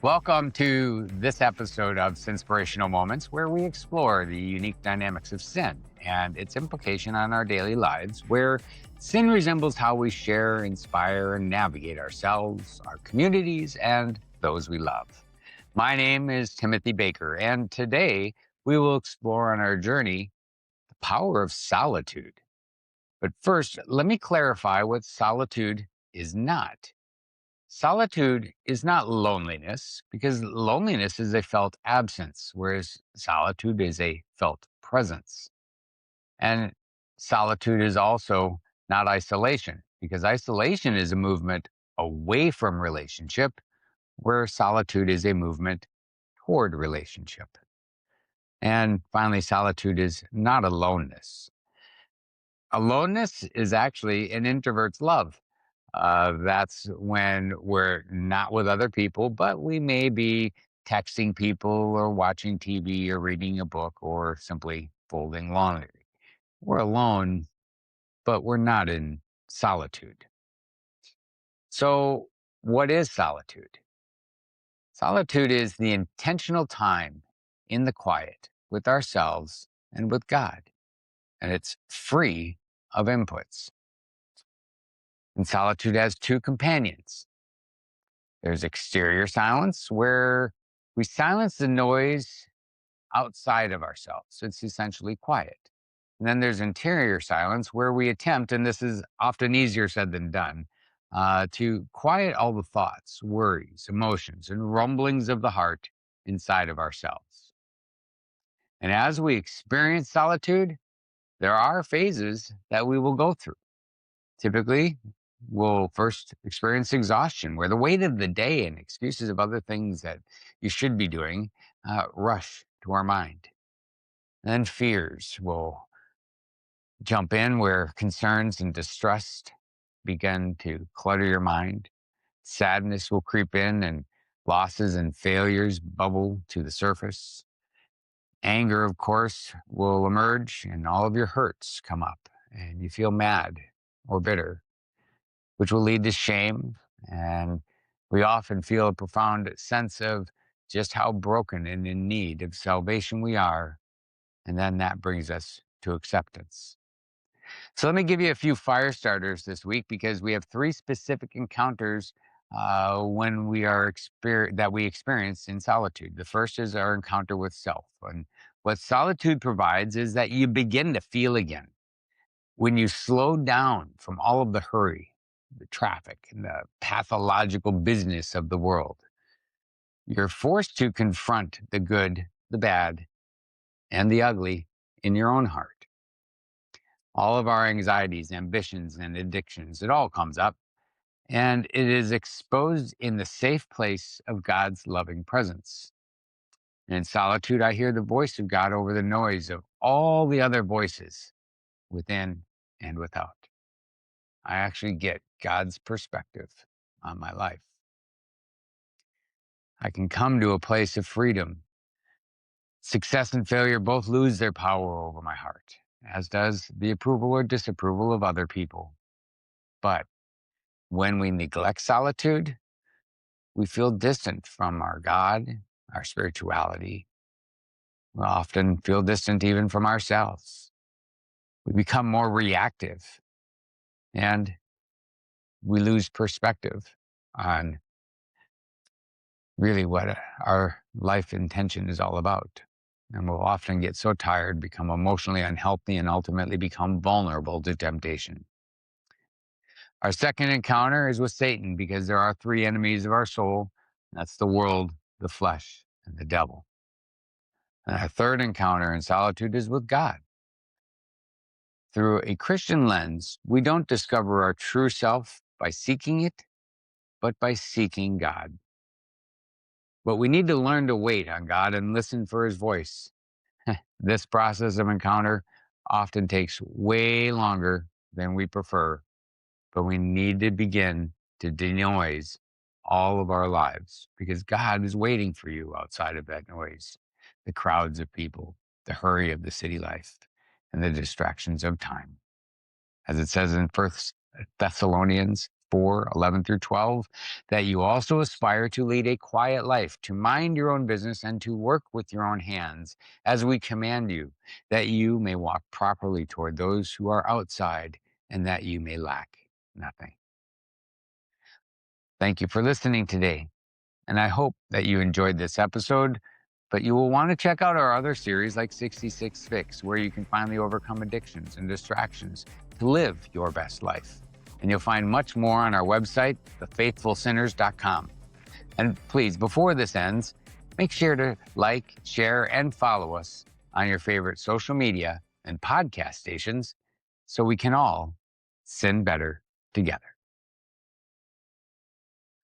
Welcome to this episode of SINspirational Moments, where we explore the unique dynamics of sin and its implication on our daily lives, where sin resembles how we share, inspire, and navigate ourselves, our communities, and those we love. My name is Timothy Baker, and today we will explore on our journey the power of solitude. But first, let me clarify what solitude is not. Solitude is not loneliness because loneliness is a felt absence, whereas solitude is a felt presence. And solitude is also not isolation because isolation is a movement away from relationship, where solitude is a movement toward relationship. And finally, solitude is not aloneness. Aloneness is actually an introvert's love. That's when we're not with other people, but we may be texting people or watching TV or reading a book or simply folding laundry. We're alone, but we're not in solitude. So, what is solitude? Solitude is the intentional time in the quiet with ourselves and with God, and it's free of inputs. And solitude has two companions. There's exterior silence, where we silence the noise outside of ourselves. It's essentially quiet. And then there's interior silence, where we attempt, and this is often easier said than done, to quiet all the thoughts, worries, emotions, and rumblings of the heart inside of ourselves. And as we experience solitude, there are phases that we will go through. Typically, we'll first experience exhaustion, where the weight of the day and excuses of other things that you should be doing rush to our mind. And then fears will jump in, where concerns and distrust begin to clutter your mind. Sadness will creep in, and losses and failures bubble to the surface. Anger, of course, will emerge, and all of your hurts come up, and you feel mad or bitter, which will lead to shame. And we often feel a profound sense of just how broken and in need of salvation we are. And then that brings us to acceptance. So let me give you a few fire starters this week, because we have three specific encounters when that we experience in solitude. The first is our encounter with self. And what solitude provides is that you begin to feel again. When you slow down from all of the hurry, the traffic, and the pathological business of the world, you're forced to confront the good, the bad, and the ugly in your own heart. All of our anxieties, ambitions, and addictions, it all comes up, and it is exposed in the safe place of God's loving presence. And in solitude, I hear the voice of God over the noise of all the other voices within and without. I actually get God's perspective on my life. I can come to a place of freedom. Success and failure both lose their power over my heart, as does the approval or disapproval of other people. But when we neglect solitude, we feel distant from our God, our spirituality. We often feel distant even from ourselves. We become more reactive, and we lose perspective on really what our life intention is all about. And we'll often get so tired, become emotionally unhealthy, and ultimately become vulnerable to temptation. Our second encounter is with Satan, because there are three enemies of our soul. That's the world, the flesh, and the devil. And our third encounter in solitude is with God. Through a Christian lens, we don't discover our true self by seeking it, but by seeking God. But we need to learn to wait on God and listen for his voice. This process of encounter often takes way longer than we prefer, but we need to begin to denoise all of our lives, because God is waiting for you outside of that noise, the crowds of people, the hurry of the city life, and the distractions of time. As it says in 1 Thessalonians 4:11-12, that you also aspire to lead a quiet life, to mind your own business, and to work with your own hands, as we command you, that you may walk properly toward those who are outside, and that you may lack nothing. Thank you for listening today, and I hope that you enjoyed this episode. But you will want to check out our other series like 66 Fix, where you can finally overcome addictions and distractions to live your best life. And you'll find much more on our website, thefaithfulsinners.com. And please, before this ends, make sure to like, share, and follow us on your favorite social media and podcast stations so we can all sin better together.